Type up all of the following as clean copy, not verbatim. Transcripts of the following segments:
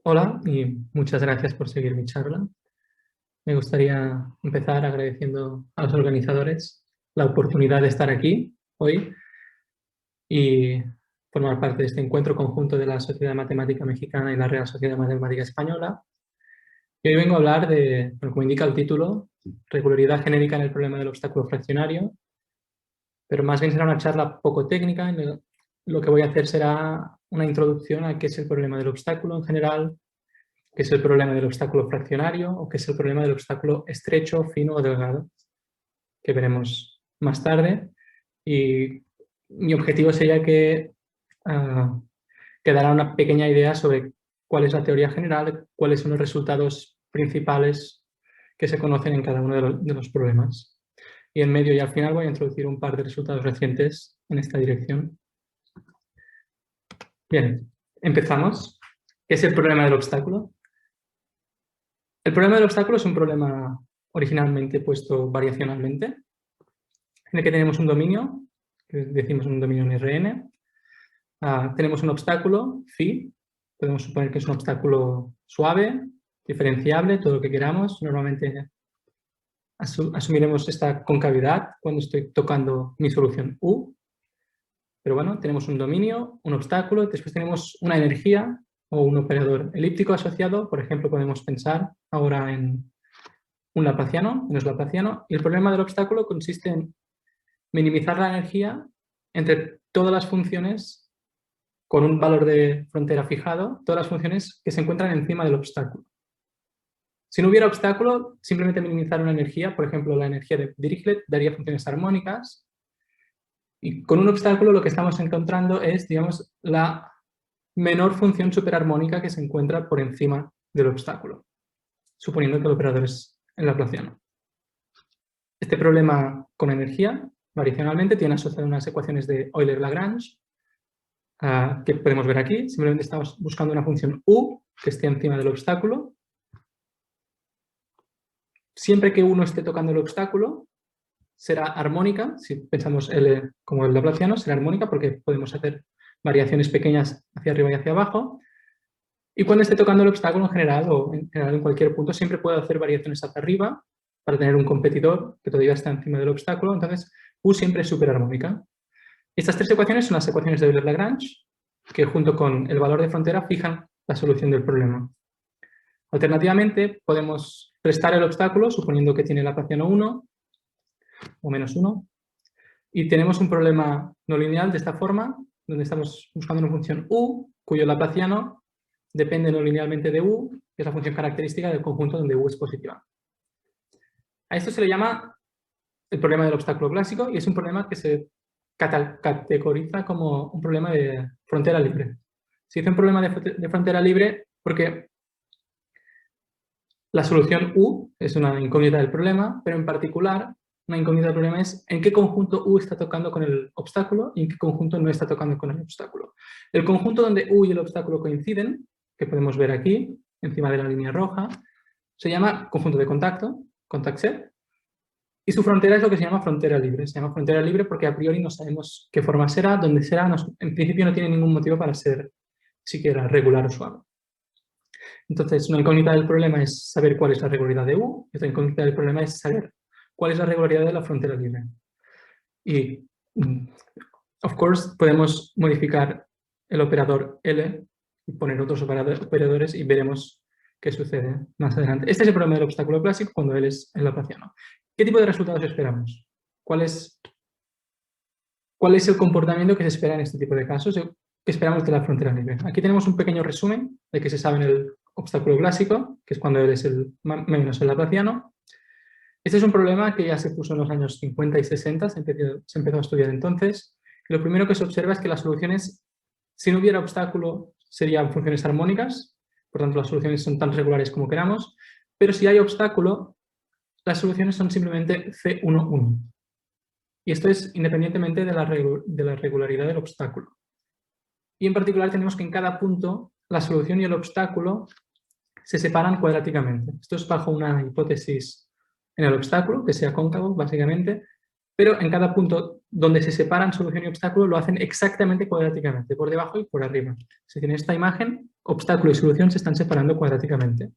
Hola y muchas gracias por seguir mi charla. Me gustaría empezar agradeciendo a los organizadores la oportunidad de estar aquí hoy y formar parte de este encuentro conjunto de la Sociedad Matemática Mexicana y la Real Sociedad Matemática Española. Y hoy vengo a hablar de, como indica el título, regularidad genérica en el problema del obstáculo fraccionario, pero más bien será una charla poco técnica. Lo que voy a hacer será una introducción a qué es el problema del obstáculo en general, qué es el problema del obstáculo fraccionario o qué es el problema del obstáculo estrecho, fino o delgado, que veremos más tarde. Y mi objetivo sería que quedara una pequeña idea sobre cuál es la teoría general, cuáles son los resultados principales que se conocen en cada uno de los problemas. Y en medio y al final voy a introducir un par de resultados recientes en esta dirección. Bien, empezamos. ¿Qué es el problema del obstáculo? El problema del obstáculo es un problema originalmente puesto variacionalmente, en el que tenemos un dominio, que decimos un dominio en Rn. Tenemos un obstáculo, phi, podemos suponer que es un obstáculo suave, diferenciable, todo lo que queramos. Normalmente asumiremos esta concavidad cuando estoy tocando mi solución U. Pero bueno, tenemos un dominio, un obstáculo, y después tenemos una energía o un operador elíptico asociado. Por ejemplo, podemos pensar ahora en un laplaciano, menos laplaciano, y el problema del obstáculo consiste en minimizar la energía entre todas las funciones con un valor de frontera fijado, todas las funciones que se encuentran encima del obstáculo. Si no hubiera obstáculo, simplemente minimizar una energía, por ejemplo, la energía de Dirichlet daría funciones armónicas, y con un obstáculo lo que estamos encontrando es, digamos, la menor función superarmónica que se encuentra por encima del obstáculo, suponiendo que el operador es el laplaciano. Este problema con energía, variacionalmente, tiene asociadas unas ecuaciones de Euler-Lagrange, que podemos ver aquí. Simplemente estamos buscando una función U que esté encima del obstáculo. Siempre que uno esté tocando el obstáculo, será armónica. Si pensamos L como el laplaciano, será armónica porque podemos hacer variaciones pequeñas hacia arriba y hacia abajo. Y cuando esté tocando el obstáculo en general, o en general en cualquier punto, siempre puedo hacer variaciones hacia arriba para tener un competidor que todavía está encima del obstáculo. Entonces, U siempre es superarmónica. Estas tres ecuaciones son las ecuaciones de Euler-Lagrange, que junto con el valor de frontera fijan la solución del problema. Alternativamente, podemos restar el obstáculo, suponiendo que tiene laplaciano 1 o menos 1, y tenemos un problema no lineal de esta forma, donde estamos buscando una función U, cuyo laplaciano depende no linealmente de U, que es la función característica del conjunto donde U es positiva. A esto se le llama el problema del obstáculo clásico, y es un problema que se categoriza como un problema de frontera libre. Se dice un problema de frontera libre porque la solución U es una incógnita del problema, pero en particular una incógnita del problema es en qué conjunto U está tocando con el obstáculo y en qué conjunto no está tocando con el obstáculo. El conjunto donde U y el obstáculo coinciden, que podemos ver aquí, encima de la línea roja, se llama conjunto de contacto, contact set, y su frontera es lo que se llama frontera libre. Se llama frontera libre porque a priori no sabemos qué forma será, dónde será, en principio no tiene ningún motivo para ser siquiera regular o suave. Entonces, una incógnita del problema es saber cuál es la regularidad de U, y otra incógnita del problema es saber cuál es la regularidad de la frontera libre. Y, of course, podemos modificar el operador L y poner otros operadores y veremos qué sucede más adelante. Este es el problema del obstáculo clásico cuando L es el laplaciano. ¿Qué tipo de resultados esperamos? ¿Cuál es el comportamiento que se espera en este tipo de casos? ¿Qué esperamos de la frontera libre? Aquí tenemos un pequeño resumen de qué se sabe en el obstáculo clásico, que es cuando L es el menos el laplaciano. Este es un problema que ya se puso en los años 50 y 60, se empezó a estudiar entonces. Y lo primero que se observa es que las soluciones, si no hubiera obstáculo, serían funciones armónicas, por tanto las soluciones son tan regulares como queramos, pero si hay obstáculo, las soluciones son simplemente C11. Y esto es independientemente de la regularidad del obstáculo. Y en particular tenemos que en cada punto la solución y el obstáculo se separan cuadráticamente. Esto es bajo una hipótesis en el obstáculo, que sea cóncavo, básicamente, pero en cada punto donde se separan solución y obstáculo lo hacen exactamente cuadráticamente, por debajo y por arriba. Se tiene esta imagen obstáculo y solución se están separando cuadráticamente.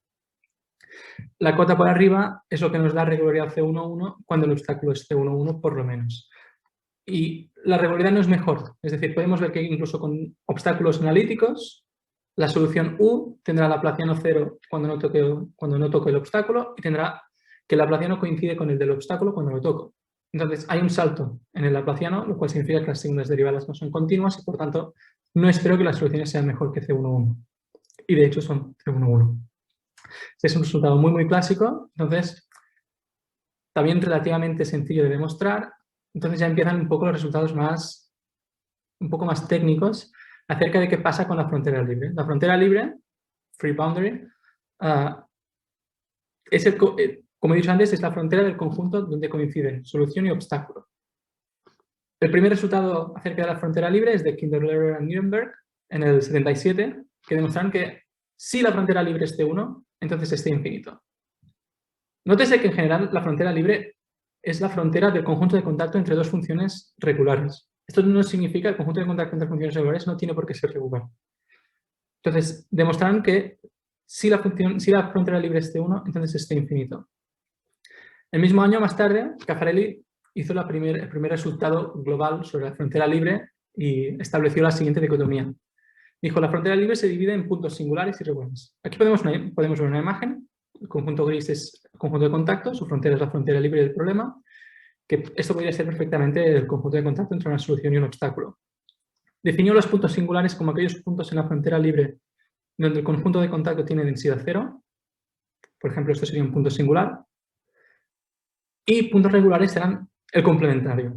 La cota por arriba es lo que nos da regularidad C1,1 cuando el obstáculo es C1,1 por lo menos. Y la regularidad no es mejor, es decir, podemos ver que incluso con obstáculos analíticos, la solución U tendrá laplaciano 0 cuando no toque el obstáculo y tendrá que el laplaciano coincide con el del obstáculo cuando lo toco. Entonces, hay un salto en el laplaciano, lo cual significa que las segundas derivadas no son continuas y, por tanto, no espero que las soluciones sean mejor que C1,1. Y, de hecho, son C1,1. Es un resultado muy, muy clásico, entonces, también relativamente sencillo de demostrar. Entonces ya empiezan un poco los resultados un poco más técnicos acerca de qué pasa con la frontera libre. La frontera libre, free boundary, como he dicho antes, es la frontera del conjunto donde coinciden solución y obstáculo. El primer resultado acerca de la frontera libre es de Kinderlehrer y Nirenberg en el 77, que demostraron que si la frontera libre es C1, entonces es C infinito. Nótese que en general la frontera libre es la frontera del conjunto de contacto entre dos funciones regulares. Esto no significa que el conjunto de contacto entre funciones regulares no tiene por qué ser regular. Entonces, demostraron que si la frontera libre es C1, entonces es C infinito. El mismo año, más tarde, Caffarelli hizo el primer resultado global sobre la frontera libre y estableció la siguiente dicotomía. Dijo, la frontera libre se divide en puntos singulares y regulares. Aquí podemos ver una imagen. El conjunto gris es el conjunto de contacto, su frontera es la frontera libre del problema, que esto podría ser perfectamente el conjunto de contacto entre una solución y un obstáculo. Definió los puntos singulares como aquellos puntos en la frontera libre donde el conjunto de contacto tiene densidad cero. Por ejemplo, esto sería un punto singular. Y puntos regulares serán el complementario.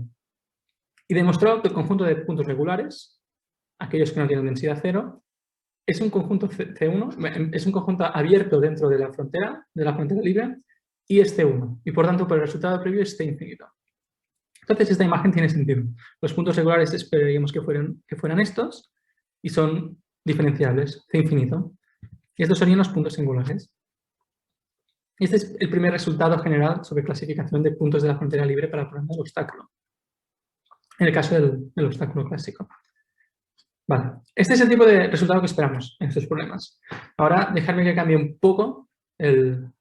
Y demostró que el conjunto de puntos regulares, aquellos que no tienen densidad cero, es un conjunto C1, es un conjunto abierto dentro de la frontera libre, y es C1. Y por tanto, por el resultado previo es C infinito. Entonces, esta imagen tiene sentido. Los puntos regulares esperaríamos que fueran estos, y son diferenciables, C infinito. Y estos serían los puntos singulares. Este es el primer resultado general sobre clasificación de puntos de la frontera libre para el problema del obstáculo. En el caso del obstáculo clásico. Vale, este es el tipo de resultado que esperamos en estos problemas. Ahora, dejadme que cambie un poco el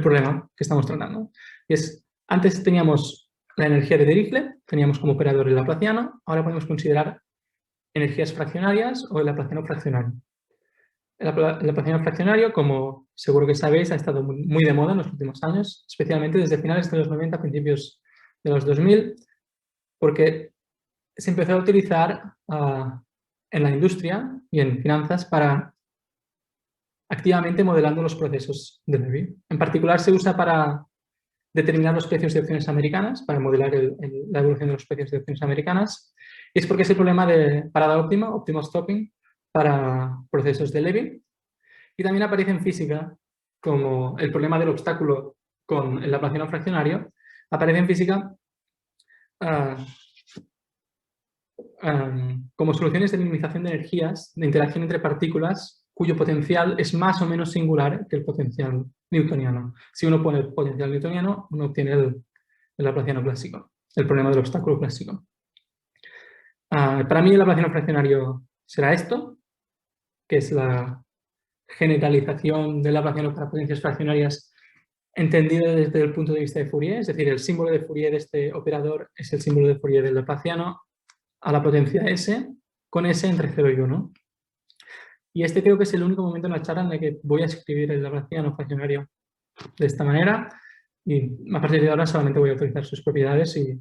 problema que estamos tratando. Y es, antes teníamos la energía de Dirichlet, teníamos como operador el laplaciano, ahora podemos considerar energías fraccionarias o el laplaciano fraccionario. El laplaciano fraccionario, como seguro que sabéis, ha estado muy de moda en los últimos años, especialmente desde finales de los 90 a principios de los 2000, porque se empezó a utilizar en la industria y en finanzas para activamente modelando los procesos de Levy. En particular se usa para determinar los precios de opciones americanas, para modelar la evolución de los precios de opciones americanas, y es porque es el problema de parada óptima, optimal stopping, para procesos de Levy. Y también aparece en física como el problema del obstáculo con el laplaciano fraccionario, aparece en física como soluciones de minimización de energías de interacción entre partículas cuyo potencial es más o menos singular que el potencial newtoniano. Si uno pone el potencial newtoniano, uno obtiene el laplaciano clásico, el problema del obstáculo clásico. Para mí el laplaciano fraccionario será esto, que es la generalización del laplaciano para potencias fraccionarias entendido desde el punto de vista de Fourier, es decir, el símbolo de Fourier de este operador es el símbolo de Fourier del laplaciano a la potencia s, con s entre 0 y 1. Y este creo que es el único momento en la charla en el que voy a escribir el laplaciano fraccionario de esta manera, y a partir de ahora solamente voy a utilizar sus propiedades y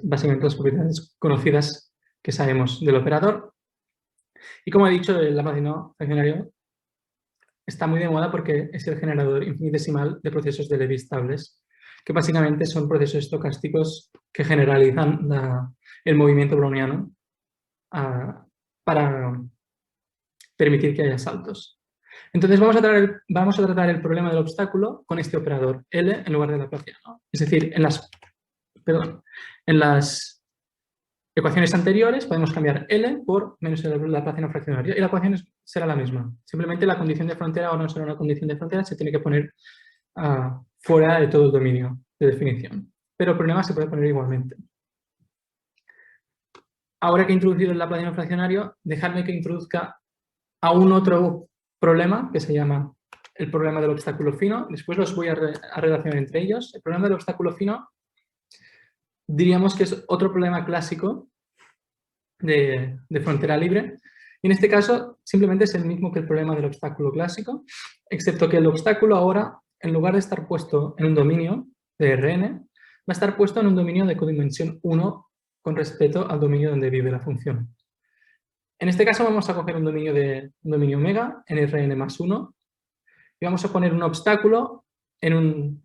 básicamente las propiedades conocidas que sabemos del operador. Y como he dicho, el laplaciano fraccionario está muy de moda porque es el generador infinitesimal de procesos de Levy estables, que básicamente son procesos estocásticos que generalizan el movimiento browniano para permitir que haya saltos. Entonces vamos a tratar el problema del obstáculo con este operador, L en lugar de laplaciano. Es decir, en las ecuaciones anteriores podemos cambiar L por menos el laplaciano fraccionario y la ecuación será la misma. Simplemente la condición de frontera ahora no será una condición de frontera, se tiene que poner fuera de todo el dominio de definición. Pero el problema se puede poner igualmente. Ahora que he introducido el laplaciano fraccionario, dejadme que introduzca a un otro problema que se llama el problema del obstáculo fino. Después los voy a relacionar entre ellos. El problema del obstáculo fino diríamos que es otro problema clásico de frontera libre. Y en este caso simplemente es el mismo que el problema del obstáculo clásico, excepto que el obstáculo ahora, en lugar de estar puesto en un dominio de Rn, va a estar puesto en un dominio de codimensión 1 con respecto al dominio donde vive la función. En este caso vamos a coger un dominio omega en Rn más 1 y vamos a poner un obstáculo en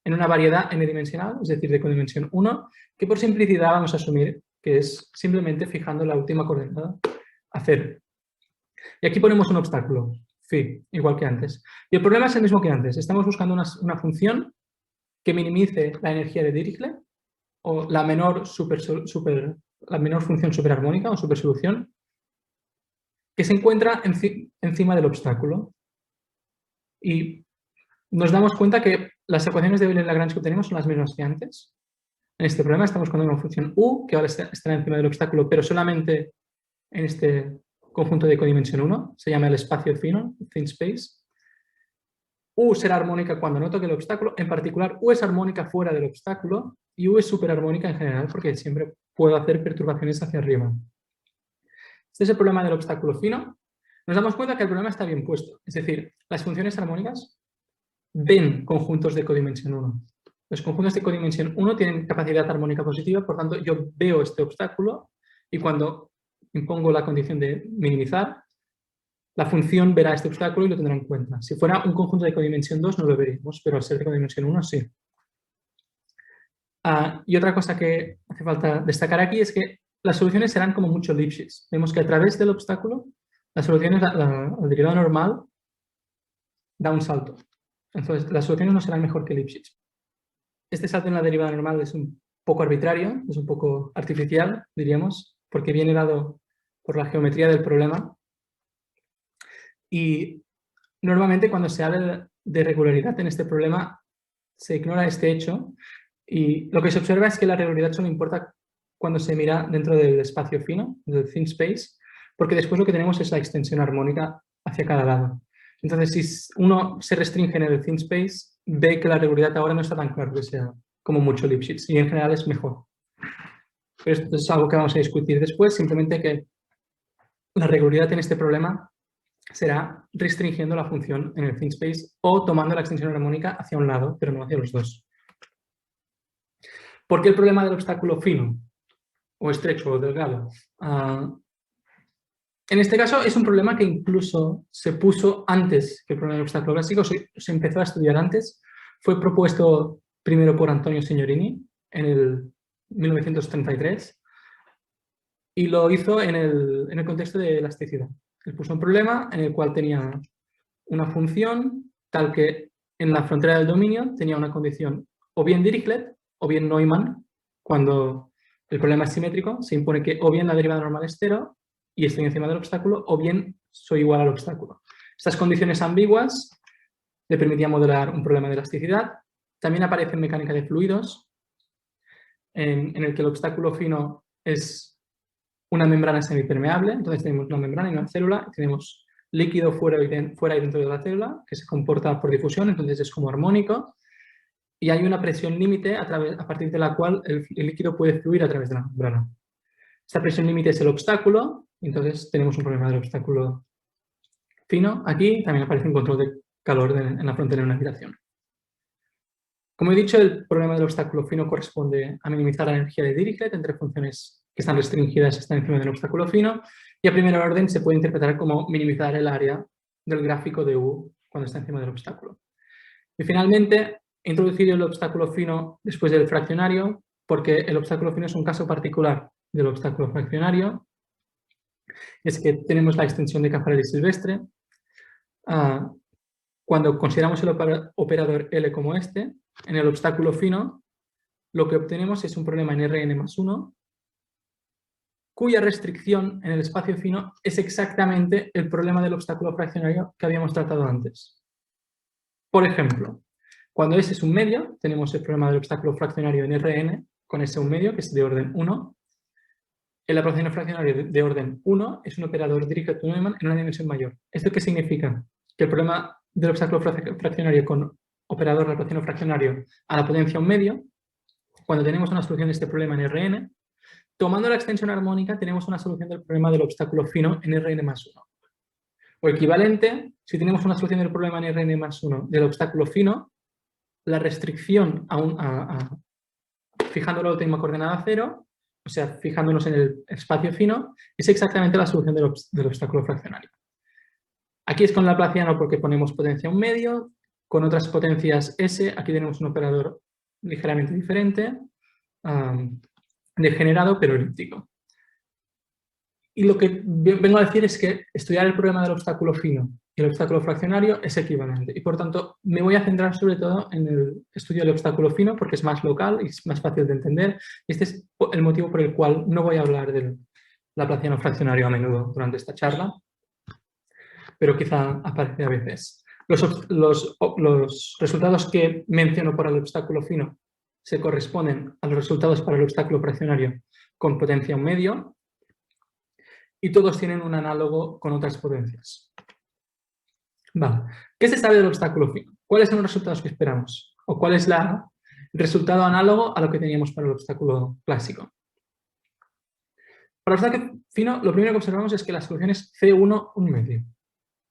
una variedad n-dimensional, es decir, de codimensión 1, que por simplicidad vamos a asumir que es simplemente fijando la última coordenada a 0. Y aquí ponemos un obstáculo, phi, igual que antes. Y el problema es el mismo que antes. Estamos buscando una función que minimice la energía de Dirichlet o la menor función superarmónica o supersolución que se encuentra encima del obstáculo. Y nos damos cuenta que las ecuaciones de Euler-Lagrange que obtenemos son las mismas que antes. En este problema estamos buscando una función u que ahora estará encima del obstáculo, pero solamente en este conjunto de codimensión 1, se llama el espacio fino, thin space. U será armónica cuando no toque el obstáculo, en particular U es armónica fuera del obstáculo y U es superarmónica en general porque siempre puedo hacer perturbaciones hacia arriba. Este es el problema del obstáculo fino. Nos damos cuenta que el problema está bien puesto, es decir, las funciones armónicas ven conjuntos de codimensión 1. Los conjuntos de codimensión 1 tienen capacidad armónica positiva, por tanto yo veo este obstáculo y cuando impongo la condición de minimizar, la función verá este obstáculo y lo tendrá en cuenta. Si fuera un conjunto de codimensión 2 no lo veríamos, pero al ser de codimensión 1 sí. Y otra cosa que hace falta destacar aquí es que las soluciones serán como mucho Lipschitz. Vemos que a través del obstáculo, la solución es la derivada normal da un salto. Entonces, las soluciones no serán mejor que Lipschitz. Este salto en la derivada normal es un poco arbitrario, es un poco artificial, diríamos, porque viene dado por la geometría del problema. Y normalmente cuando se habla de regularidad en este problema se ignora este hecho y lo que se observa es que la regularidad solo importa cuando se mira dentro del espacio fino, del thin space, porque después lo que tenemos es la extensión armónica hacia cada lado. Entonces, si uno se restringe en el thin space, ve que la regularidad ahora no está tan claro que sea como mucho Lipschitz y en general es mejor. Pero esto es algo que vamos a discutir después, simplemente que la regularidad en este problema será restringiendo la función en el thin space o tomando la extensión armónica hacia un lado, pero no hacia los dos. ¿Por qué el problema del obstáculo fino o estrecho o delgado? En este caso es un problema que incluso se puso antes que el problema del obstáculo clásico, se empezó a estudiar antes. Fue propuesto primero por Antonio Signorini en el 1933 y lo hizo en el contexto de elasticidad. Él puso un problema en el cual tenía una función tal que en la frontera del dominio tenía una condición o bien Dirichlet o bien Neumann. Cuando el problema es simétrico, se impone que o bien la derivada normal es 0 y estoy encima del obstáculo, o bien soy igual al obstáculo. Estas condiciones ambiguas le permitían modelar un problema de elasticidad. También aparece en mecánica de fluidos, en el que el obstáculo fino es una membrana semipermeable. Entonces tenemos una membrana y una célula, y tenemos líquido fuera y dentro de la célula, que se comporta por difusión, entonces es como armónico. Y hay una presión límite a partir de la cual el líquido puede fluir a través de la membrana. Esta presión límite es el obstáculo, entonces tenemos un problema del obstáculo fino. Aquí también aparece un control de calor en la frontera de una habitación. Como he dicho, el problema del obstáculo fino corresponde a minimizar la energía de Dirichlet entre funciones que están restringidas y están encima del obstáculo fino, y a primer orden se puede interpretar como minimizar el área del gráfico de U cuando está encima del obstáculo. Y finalmente, he introducido el obstáculo fino después del fraccionario, porque el obstáculo fino es un caso particular del obstáculo fraccionario. Es que tenemos la extensión de Caffarelli Silvestre. Cuando consideramos el operador L como este, en el obstáculo fino, lo que obtenemos es un problema en Rn más 1, cuya restricción en el espacio fino es exactamente el problema del obstáculo fraccionario que habíamos tratado antes. Por ejemplo, cuando S es un medio, tenemos el problema del obstáculo fraccionario en Rn con S un medio, que es de orden 1. el aproximación fraccionario de orden 1 es un operador Dirichlet-Neumann en una dimensión mayor. ¿Esto qué significa? Que el problema del obstáculo fraccionario con operador Laplaciano fraccionario a la potencia 1 medio, cuando tenemos una solución de este problema en Rn, tomando la extensión armónica tenemos una solución del problema del obstáculo fino en Rn más 1. O equivalente, si tenemos una solución del problema en Rn más 1 del obstáculo fino, la restricción fijando la última coordenada 0, o sea, fijándonos en el espacio fino, es exactamente la solución del obstáculo fraccionario. Aquí es con Laplaciano porque ponemos potencia 1 medio, con otras potencias S, aquí tenemos un operador ligeramente diferente, degenerado pero elíptico. Y lo que vengo a decir es que estudiar el problema del obstáculo fino y el obstáculo fraccionario es equivalente. Y por tanto, me voy a centrar sobre todo en el estudio del obstáculo fino porque es más local y es más fácil de entender. Este es el motivo por el cual no voy a hablar del Laplaciano fraccionario a menudo durante esta charla, pero quizá aparece a veces. Los resultados que menciono para el obstáculo fino se corresponden a los resultados para el obstáculo fraccionario con potencia 1 medio, y todos tienen un análogo con otras potencias. Vale. ¿Qué se sabe del obstáculo fino? ¿Cuáles son los resultados que esperamos? ¿O cuál es el resultado análogo a lo que teníamos para el obstáculo clásico? Para el obstáculo fino, lo primero que observamos es que la solución es C1 1 medio.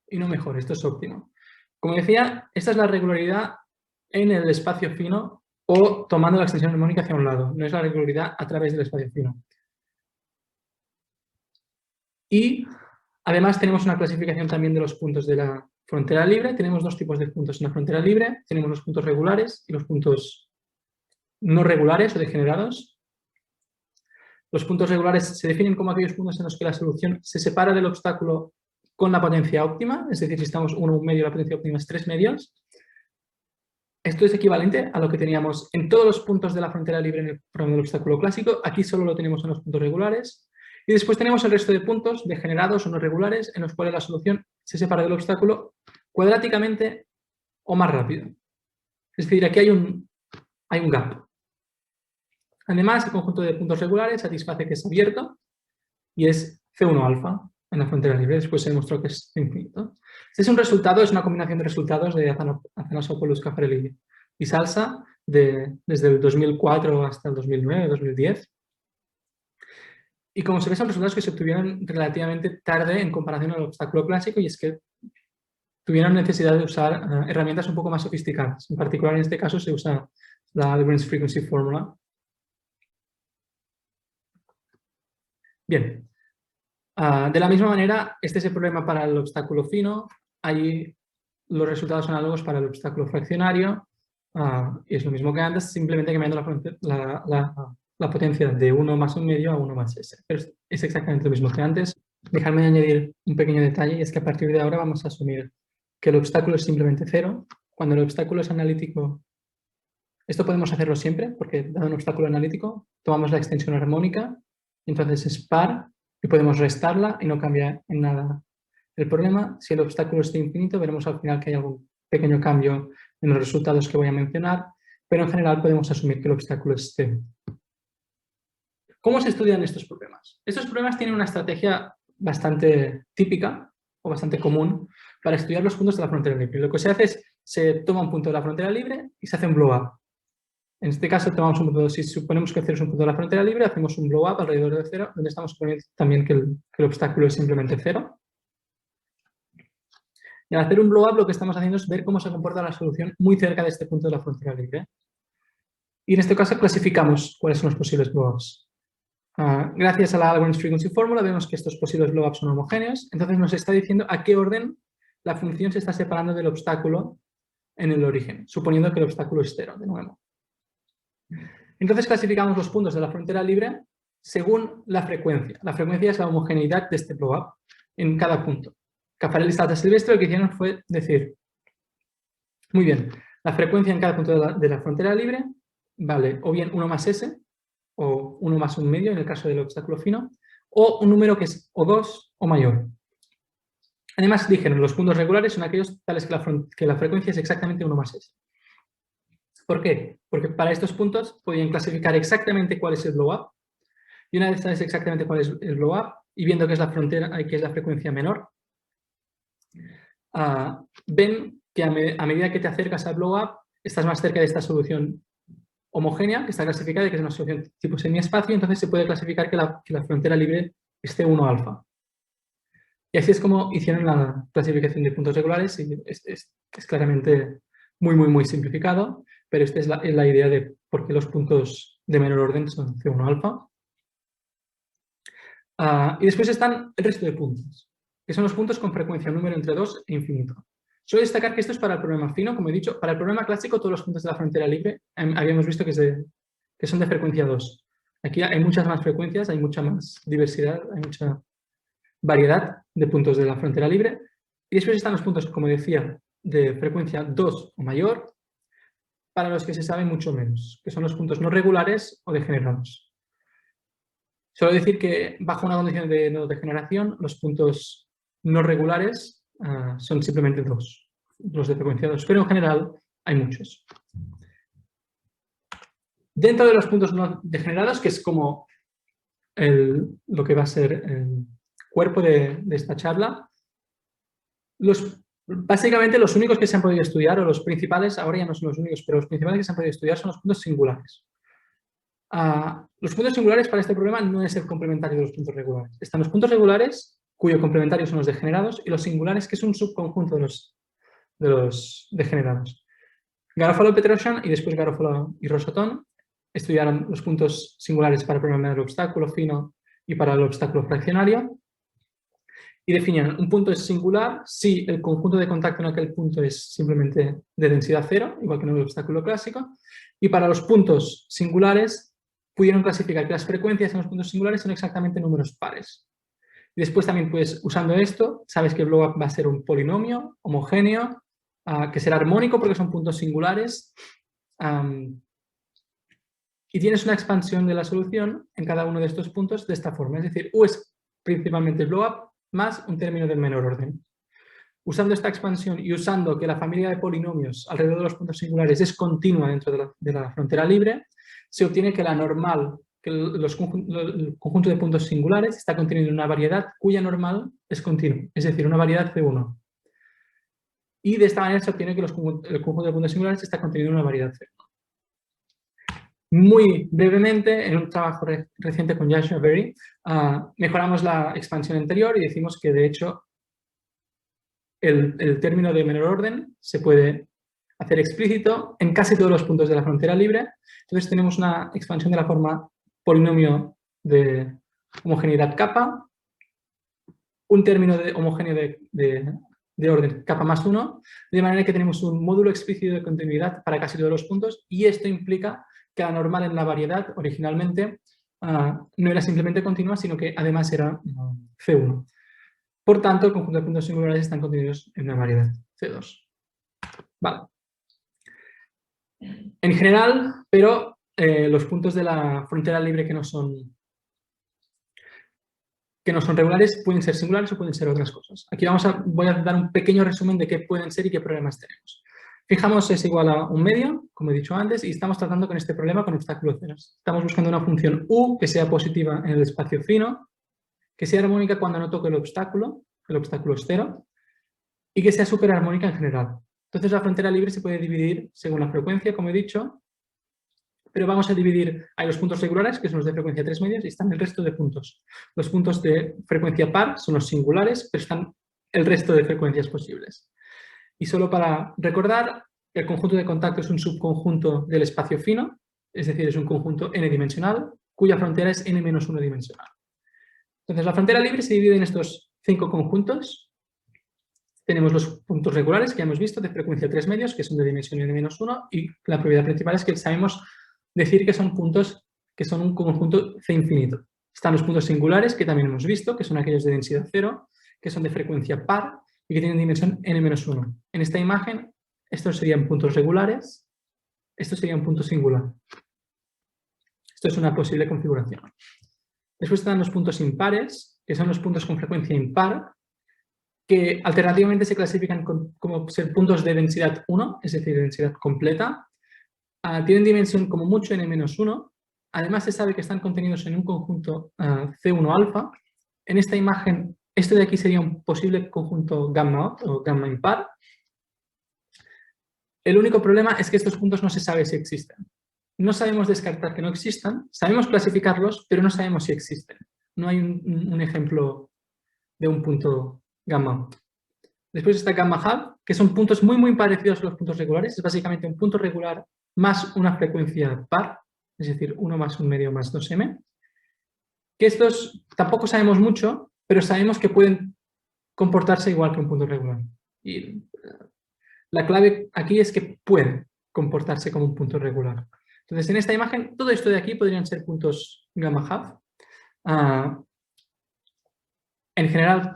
Y no mejor, esto es óptimo. Como decía, esta es la regularidad en el espacio fino o tomando la extensión armónica hacia un lado. No es la regularidad a través del espacio fino. Y además tenemos una clasificación también de los puntos de la frontera libre. Tenemos dos tipos de puntos en la frontera libre. Tenemos los puntos regulares y los puntos no regulares o degenerados. Los puntos regulares se definen como aquellos puntos en los que la solución se separa del obstáculo con la potencia óptima, es decir, si estamos 1 1 medio, la potencia óptima es 3 medios. Esto es equivalente a lo que teníamos en todos los puntos de la frontera libre en el problema del obstáculo clásico. Aquí solo lo tenemos en los puntos regulares. Y después tenemos el resto de puntos degenerados o no regulares en los cuales la solución se separa del obstáculo cuadráticamente o más rápido. Es decir, aquí hay un gap. Además, el conjunto de puntos regulares satisface que es abierto y es C1 alfa en la frontera libre. Después se demostró que es infinito. Este es un resultado, es una combinación de resultados de Athanasopoulos, Caffarelli y Salsa desde el 2004 hasta el 2009, 2010. Y como se ve, son resultados que se obtuvieron relativamente tarde en comparación al obstáculo clásico, y es que tuvieron necesidad de usar herramientas un poco más sofisticadas. En particular, en este caso, se usa la Lagrange Frequency Formula. Bien. De la misma manera, este es el problema para el obstáculo fino. Hay los resultados análogos para el obstáculo fraccionario. Y es lo mismo que antes, simplemente cambiando la potencia de 1 más 1 medio a 1 más S. Pero es exactamente lo mismo que antes. Dejadme añadir un pequeño detalle, y es que a partir de ahora vamos a asumir que el obstáculo es simplemente 0. Cuando el obstáculo es analítico, esto podemos hacerlo siempre, porque dado un obstáculo analítico, tomamos la extensión armónica, entonces es par, y podemos restarla y no cambia en nada el problema. Si el obstáculo es infinito, veremos al final que hay algún pequeño cambio en los resultados que voy a mencionar, pero en general podemos asumir que el obstáculo es 0. ¿Cómo se estudian estos problemas? Estos problemas tienen una estrategia bastante típica o bastante común para estudiar los puntos de la frontera libre. Lo que se hace es, se toma un punto de la frontera libre y se hace un blow-up. En este caso, tomamos un punto, si suponemos que 0 es un punto de la frontera libre, hacemos un blow-up alrededor de 0, donde estamos suponiendo también que el obstáculo es simplemente 0. Y al hacer un blow-up, lo que estamos haciendo es ver cómo se comporta la solución muy cerca de este punto de la frontera libre. Y en este caso clasificamos cuáles son los posibles blow-ups. Gracias a la Lagrange Frequency Formula vemos que estos posibles blow-ups son homogéneos. Entonces nos está diciendo a qué orden la función se está separando del obstáculo en el origen, suponiendo que el obstáculo es 0, de nuevo. Entonces clasificamos los puntos de la frontera libre según la frecuencia. La frecuencia es la homogeneidad de este blow-up en cada punto. Caffarelli y Salsa Silvestre lo que hicieron fue decir, muy bien, la frecuencia en cada punto de la frontera libre vale o bien 1 más S, o 1 más 1 medio en el caso del obstáculo fino, o un número que es o 2 o mayor. Además dijeron, los puntos regulares son aquellos tales que la frecuencia es exactamente 1 más S. ¿Por qué? Porque para estos puntos podían clasificar exactamente cuál es el blow-up Y una vez sabes exactamente cuál es el blow-up y viendo que es la frontera, que es la frecuencia menor, ven que a medida que te acercas al blow-up, estás más cerca de esta solución homogénea, que está clasificada y que es una solución tipo semiespacio, entonces se puede clasificar que la frontera libre es C1 alfa. Y así es como hicieron la clasificación de puntos regulares y es claramente muy simplificado, pero esta es la idea de por qué los puntos de menor orden son C1 alfa. Y después están el resto de puntos, que son los puntos con frecuencia número entre 2 e infinito. Suelo destacar que esto es para el problema fino, como he dicho. Para el problema clásico, todos los puntos de la frontera libre habíamos visto que son de frecuencia 2. Aquí hay muchas más frecuencias, hay mucha más diversidad, hay mucha variedad de puntos de la frontera libre. Y después están los puntos, como decía, de frecuencia 2 o mayor, para los que se sabe mucho menos, que son los puntos no regulares o degenerados. Suelo decir que bajo una condición de no degeneración, los puntos no regulares son simplemente 2, los de frecuencia 2, pero en general hay muchos. Dentro de los puntos no degenerados, que es como lo que va a ser el cuerpo de esta charla, básicamente los únicos que se han podido estudiar, o los principales, ahora ya no son los únicos, pero los principales que se han podido estudiar son los puntos singulares. Los puntos singulares para este problema no es el complementario de los puntos regulares. Están los puntos regulares, cuyo complementario son los degenerados, y los singulares, que es un subconjunto de los degenerados. Garofalo, Petrosian y después Garofalo y Rossotón estudiaron los puntos singulares para el problema del obstáculo fino y para el obstáculo fraccionario y definían un punto es singular si el conjunto de contacto en aquel punto es simplemente de densidad cero, igual que en el obstáculo clásico, y para los puntos singulares pudieron clasificar que las frecuencias en los puntos singulares son exactamente números pares. Y después también, pues, usando esto, sabes que el blow-up va a ser un polinomio homogéneo, que será armónico porque son puntos singulares, y tienes una expansión de la solución en cada uno de estos puntos de esta forma. Es decir, U es principalmente el blow-up más un término del menor orden. Usando esta expansión y usando que la familia de polinomios alrededor de los puntos singulares es continua dentro de la frontera libre, se obtiene que la normal, que el conjunto de puntos singulares está contenido en una variedad cuya normal es continua, es decir, una variedad C1. Y de esta manera se obtiene que el conjunto de puntos singulares está contenido en una variedad C1. Muy brevemente, en un trabajo reciente con Joshua Berry, mejoramos la expansión anterior y decimos que, de hecho, el término de menor orden se puede hacer explícito en casi todos los puntos de la frontera libre. Entonces tenemos una expansión de la forma polinomio de homogeneidad kappa, un término de homogéneo de orden kappa más 1, de manera que tenemos un módulo explícito de continuidad para casi todos los puntos, y esto implica que la normal en la variedad originalmente no era simplemente continua, sino que además era C1. Por tanto, el conjunto de puntos singulares están contenidos en una variedad C2. Vale. En general, pero los puntos de la frontera libre que no son regulares pueden ser singulares o pueden ser otras cosas. Aquí voy a dar un pequeño resumen de qué pueden ser y qué problemas tenemos. Fijamos es igual a un medio, como he dicho antes, y estamos tratando con este problema con obstáculos ceros. Estamos buscando una función U que sea positiva en el espacio fino, que sea armónica cuando no toque el obstáculo es cero, y que sea superarmónica en general. Entonces la frontera libre se puede dividir según la frecuencia, como he dicho, pero vamos a dividir, hay los puntos regulares, que son los de frecuencia 3 medios, y están el resto de puntos. Los puntos de frecuencia par son los singulares, pero están el resto de frecuencias posibles. Y solo para recordar, el conjunto de contacto es un subconjunto del espacio fino, es decir, es un conjunto n-dimensional, cuya frontera es n-1 dimensional. Entonces, la frontera libre se divide en estos 5 conjuntos. Tenemos los puntos regulares, que ya hemos visto, de frecuencia 3 medios, que son de dimensión n-1, y la propiedad principal es que sabemos decir que son puntos que son un conjunto C infinito. Están los puntos singulares, que también hemos visto, que son aquellos de densidad 0, que son de frecuencia par y que tienen dimensión n-1. En esta imagen, estos serían puntos regulares, estos serían puntos singular. Esto es una posible configuración. Después están los puntos impares, que son los puntos con frecuencia impar, que alternativamente se clasifican como ser puntos de densidad 1, es decir, de densidad completa. Tienen dimensión como mucho n-1 Además se sabe que están contenidos en un conjunto C1 alfa. En esta imagen, este de aquí sería un posible conjunto gamma o gamma impar. El único problema es que estos puntos no se sabe si existen. No sabemos descartar que no existan, sabemos clasificarlos, pero no sabemos si existen. No hay un ejemplo de un punto gamma. Después está gamma half, que son puntos muy parecidos a los puntos regulares. Es básicamente un punto regular más una frecuencia par, es decir, 1 más 1 medio más 2m. Que estos tampoco sabemos mucho, pero sabemos que pueden comportarse igual que un punto regular. Y la clave aquí es que pueden comportarse como un punto regular. Entonces, en esta imagen, todo esto de aquí podrían ser puntos gamma half. En general,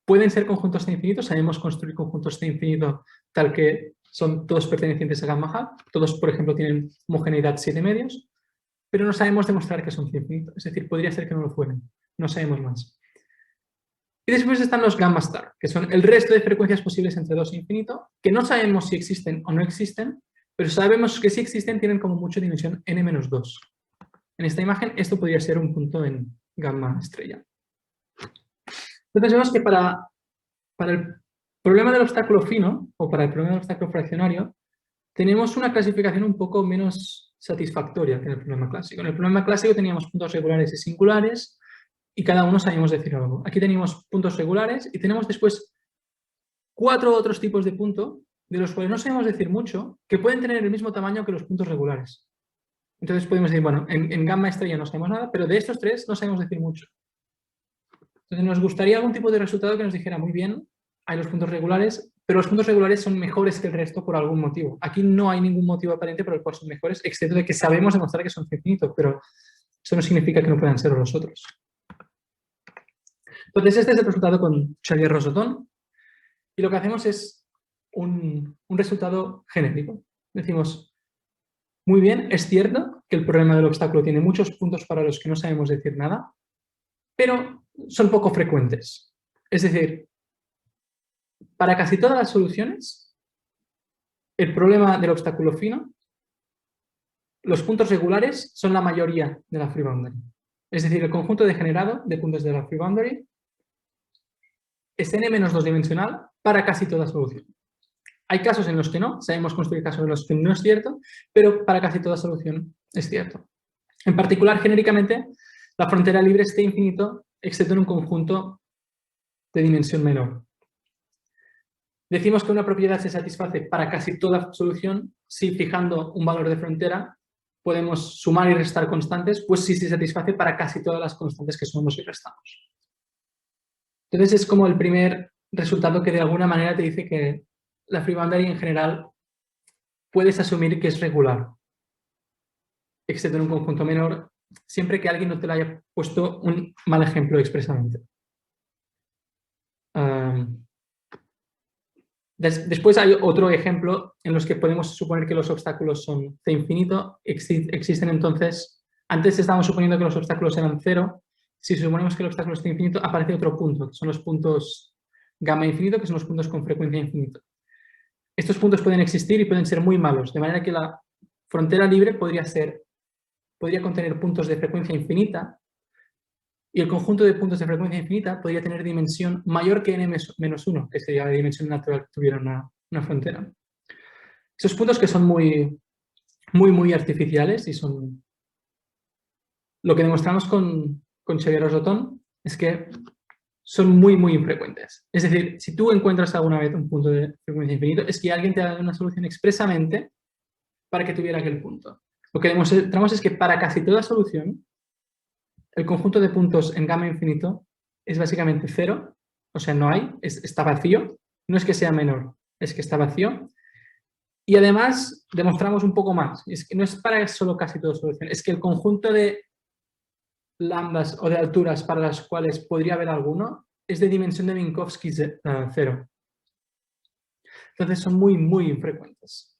pueden ser conjuntos de infinito. Sabemos construir conjuntos de infinito tal que son todos pertenecientes a gamma half. Todos, por ejemplo, tienen homogeneidad 7 medios, pero no sabemos demostrar que son de infinito. Es decir, podría ser que no lo fueran. No sabemos más. Y después están los gamma star, que son el resto de frecuencias posibles entre 2 e infinito, que no sabemos si existen o no existen, pero sabemos que si existen tienen como mucho dimensión n-2. En esta imagen esto podría ser un punto en gamma estrella. Entonces vemos que para el problema del obstáculo fino, o para el problema del obstáculo fraccionario, tenemos una clasificación un poco menos satisfactoria que en el problema clásico. En el problema clásico teníamos puntos regulares y singulares, y cada uno sabíamos decir algo. Aquí tenemos puntos regulares y tenemos después 4 otros tipos de punto, de los cuales no sabemos decir mucho, que pueden tener el mismo tamaño que los puntos regulares. Entonces podemos decir, bueno, en gamma estrella no sabemos nada, pero de estos 3 no sabemos decir mucho. Entonces nos gustaría algún tipo de resultado que nos dijera, muy bien, hay los puntos regulares, pero los puntos regulares son mejores que el resto por algún motivo. Aquí no hay ningún motivo aparente por el cual son mejores, excepto de que sabemos demostrar que son infinitos, pero eso no significa que no puedan ser los otros. Entonces este es el resultado con Xavier-Rossotón, y lo que hacemos es un resultado genérico. Decimos, muy bien, es cierto que el problema del obstáculo tiene muchos puntos para los que no sabemos decir nada, pero son poco frecuentes. Es decir, para casi todas las soluciones, el problema del obstáculo fino, los puntos regulares son la mayoría de la free boundary. Es decir, el conjunto degenerado de puntos de la free boundary es n-2 dimensional para casi toda solución. Hay casos en los que no, sabemos construir casos en los que no es cierto, pero para casi toda solución es cierto. En particular, genéricamente, la frontera libre es de infinito, excepto en un conjunto de dimensión menor. Decimos que una propiedad se satisface para casi toda solución si, fijando un valor de frontera, podemos sumar y restar constantes, pues sí se satisface para casi todas las constantes que sumamos y restamos. Entonces es como el primer resultado que de alguna manera te dice que la free boundary en general puedes asumir que es regular, excepto en un conjunto menor, siempre que alguien no te lo haya puesto un mal ejemplo expresamente. Después hay otro ejemplo en los que podemos suponer que los obstáculos son C infinito. Existen entonces, antes estábamos suponiendo que los obstáculos eran 0. Si suponemos que el obstáculo es C infinito, aparece otro punto, que son los puntos gamma infinito, que son los puntos con frecuencia infinito. Estos puntos pueden existir y pueden ser muy malos, de manera que la frontera libre podría contener puntos de frecuencia infinita, y el conjunto de puntos de frecuencia infinita podría tener dimensión mayor que n-1, que sería la dimensión natural que tuviera una frontera. Esos puntos que son muy artificiales y son... Lo que demostramos con Xavier-Rossotón es que son muy infrecuentes. Es decir, si tú encuentras alguna vez un punto de frecuencia infinito, es que alguien te ha dado una solución expresamente para que tuviera aquel punto. Lo que demostramos es que para casi toda solución, el conjunto de puntos en gamma infinito es básicamente 0, o sea, no hay, está vacío. No es que sea menor, es que está vacío. Y además demostramos un poco más, es que no es para solo casi toda solución, es que el conjunto de lambdas o de alturas para las cuales podría haber alguno es de dimensión de Minkowski 0. Entonces son muy infrecuentes.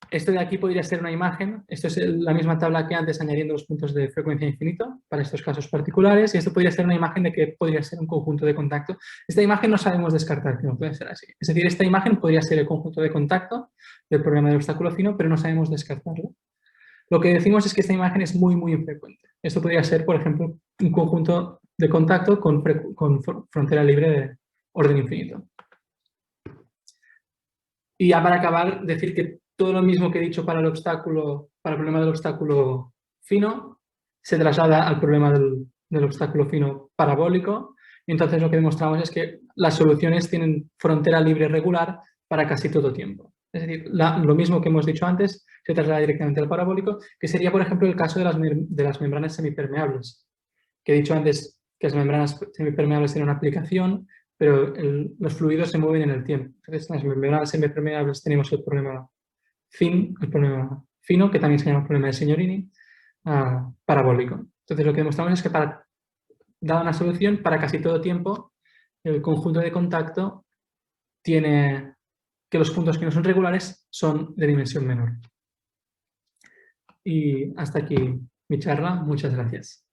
Esto de aquí podría ser una imagen. Esto es la misma tabla que antes, añadiendo los puntos de frecuencia infinito para estos casos particulares. Y esto podría ser una imagen de que podría ser un conjunto de contacto. Esta imagen no sabemos descartar que no puede ser así. Es decir, esta imagen podría ser el conjunto de contacto del problema del obstáculo fino, pero no sabemos descartarlo. Lo que decimos es que esta imagen es muy, muy infrecuente. Esto podría ser, por ejemplo, un conjunto de contacto con frontera libre de orden infinito. Y ya para acabar, decir que todo lo mismo que he dicho para el problema del obstáculo fino, se traslada al problema del obstáculo fino parabólico. Y entonces lo que demostramos es que las soluciones tienen frontera libre regular para casi todo tiempo. Es decir, lo mismo que hemos dicho antes se traslada directamente al parabólico, que sería, por ejemplo, el caso de las membranas semipermeables, que he dicho antes que las membranas semipermeables tienen una aplicación, pero los fluidos se mueven en el tiempo. Entonces, en las membranas semipermeables tenemos el problema fino, que también se llama problema de Signorini, parabólico. Entonces, lo que demostramos es que dada una solución, para casi todo tiempo, el conjunto de contacto tiene que los puntos que no son regulares son de dimensión menor. Y hasta aquí mi charla. Muchas gracias.